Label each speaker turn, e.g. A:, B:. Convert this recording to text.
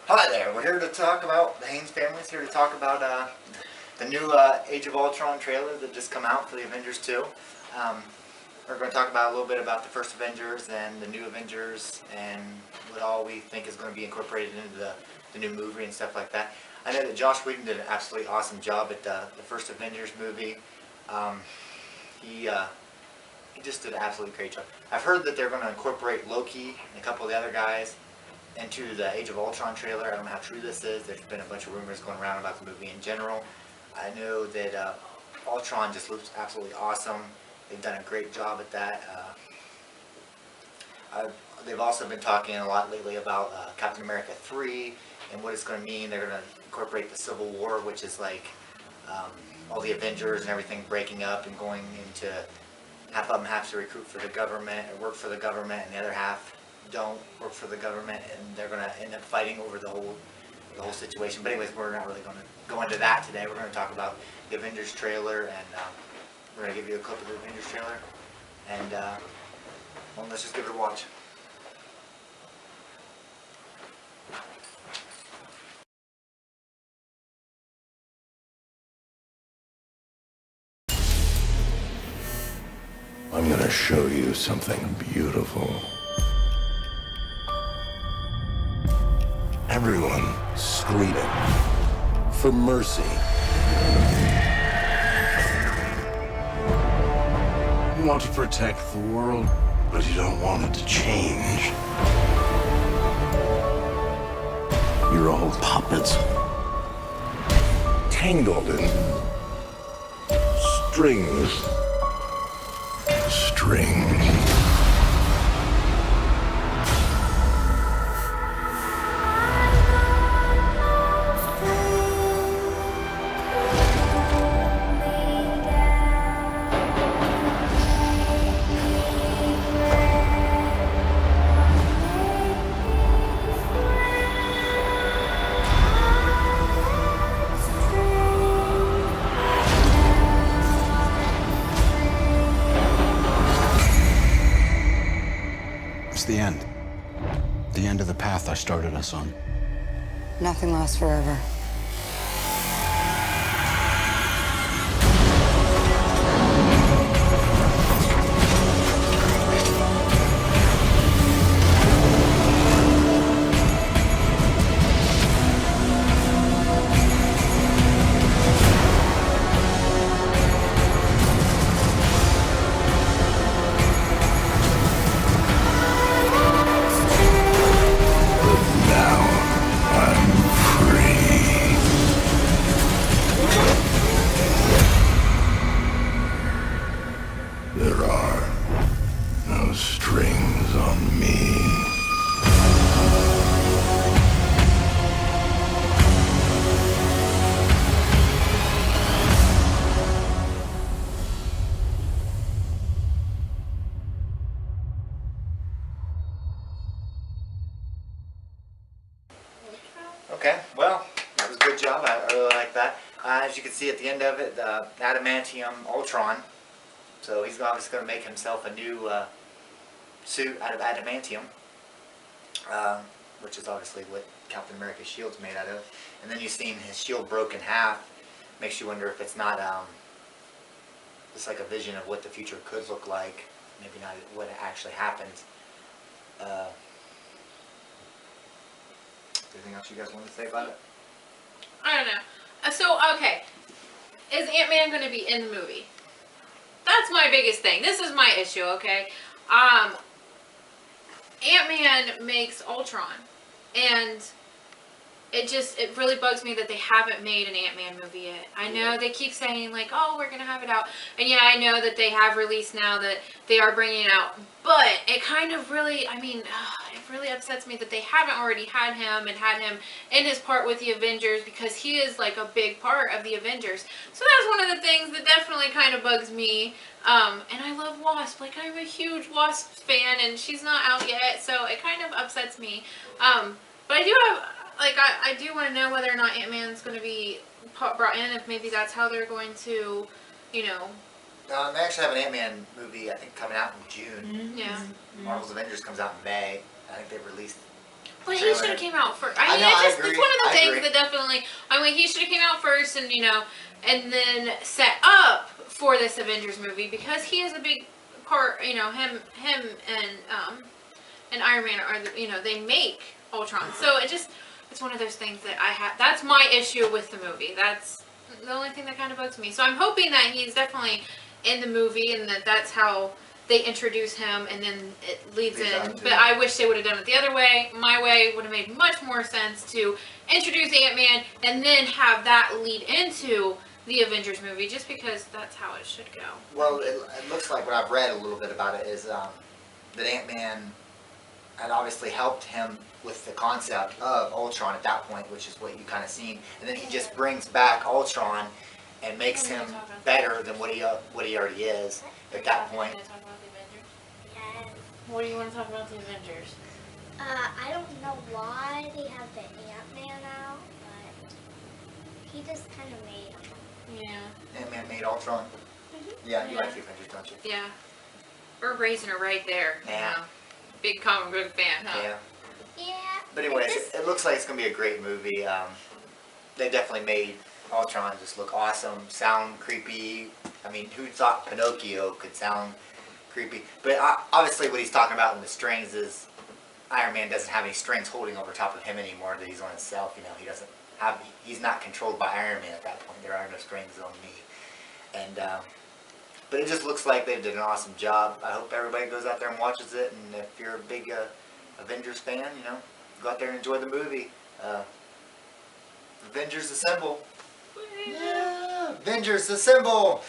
A: Hi there, we're here to talk about, the Haynes family's here to talk about the new Age of Ultron trailer that just come out for the Avengers 2. We're going to talk about a little bit about the first Avengers and the new Avengers and what all we think is going to be incorporated into the new movie and stuff like that. I know that Josh Whedon did an absolutely awesome job at the first Avengers movie. He just did an absolutely great job. I've heard that they're going to incorporate Loki and a couple of the other guys into the Age of Ultron trailer. I don't know how true this is. There's been a bunch of rumors going around about the movie in general. I know that Ultron just looks absolutely awesome. They've done a great job at that. They've also been talking a lot lately about Captain America 3 and what it's going to mean. They're going to incorporate the Civil War, which is like all the Avengers and everything breaking up and going into, half of them have to recruit for the government or work for the government, and the other half don't work for the government, and they're going to end up fighting over the whole situation. But anyways, we're not really going to go into that today. We're going to talk about the Avengers trailer, and we're going to give you a clip of the Avengers trailer, and well, let's just give it a watch.
B: I'm gonna show you something beautiful. Everyone screaming for mercy. You want to protect the world, but you don't want it to change. You're all puppets, tangled in strings.
C: It's the end. The end of the path I started us on.
D: Nothing lasts forever. There are no strings on me.
A: Okay, well, that was a good job. I really like that. As you can see at the end of it, the adamantium Ultron. So he's obviously going to make himself a new suit out of adamantium, which is obviously what Captain America's shield's made out of. And then you've seen his shield broke in half. Makes you wonder if it's not just like a vision of what the future could look like. Maybe not what actually happens. Anything else you guys want to say about it?
E: I don't know. So, okay. Is Ant-Man going to be in the movie? That's my biggest thing. This is my issue, okay? Ant-Man makes Ultron. And it really bugs me that they haven't made an Ant-Man movie yet. I know they keep saying, like, oh, we're going to have it out. And yeah, I know that they have released now that they are bringing it out. But it kind of really, I mean, it really upsets me that they haven't already had him and had him in his part with the Avengers, because he is, like, a big part of the Avengers. So that's one of the things that definitely kind of bugs me. And I love Wasp. Like, I'm a huge Wasp fan, and she's not out yet, so it kind of upsets me. But I do have... Like, I do want to know whether or not Ant-Man's going to be brought in, if maybe that's how they're going to, you know,
A: They actually have an Ant-Man movie, I think, coming out in June.
E: Yeah.
A: Marvel's Avengers comes out in May. I think they've released
E: But he
A: trailer.
E: should have came out first.
A: I
E: I mean,
A: know, I
E: it's
A: agree.
E: one of the
A: I
E: things
A: agree.
E: that definitely. I mean, he should have came out first, and and then set up for this Avengers movie because he is a big part. Him and Iron Man are they make Ultron. So it's one of those things that I have. That's my issue with the movie. That's the only thing that kind of bugs me. So I'm hoping that he's definitely in the movie and that's how they introduce him and then it leads in. But I wish they would have done it the other way. My way would have made much more sense to introduce Ant-Man and then have that lead into the Avengers movie, just because that's how it should go.
A: Well, it looks like what I've read a little bit about it is that Ant-Man had obviously helped him with the concept of Ultron at that point, which is what you kind of seen, and then he just brings back Ultron and makes him better than what he already is at that point.
E: Talk about the Avengers?
F: Yes.
E: What do you want to talk about the Avengers?
F: I don't know why they have the Ant-Man out, but he just kind of made him.
E: Yeah.
A: Ant-Man made Ultron. Yeah, you like the Avengers, don't you?
E: Yeah. We're raising her right there.
A: Yeah.
E: Big comic book fan, huh?
A: Yeah.
F: Yeah.
A: But anyways, it looks like it's going to be a great movie. They definitely made Ultron just look awesome, sound creepy. I mean, who thought Pinocchio could sound creepy? But obviously what he's talking about in the strings is Iron Man doesn't have any strings holding over top of him anymore, that he's on himself. He's not controlled by Iron Man at that point. There are no strings on me. And but it just looks like they did an awesome job. I hope everybody goes out there and watches it. And if you're a big Avengers fan, go out there and enjoy the movie. Avengers Assemble. Yeah, Avengers Assemble.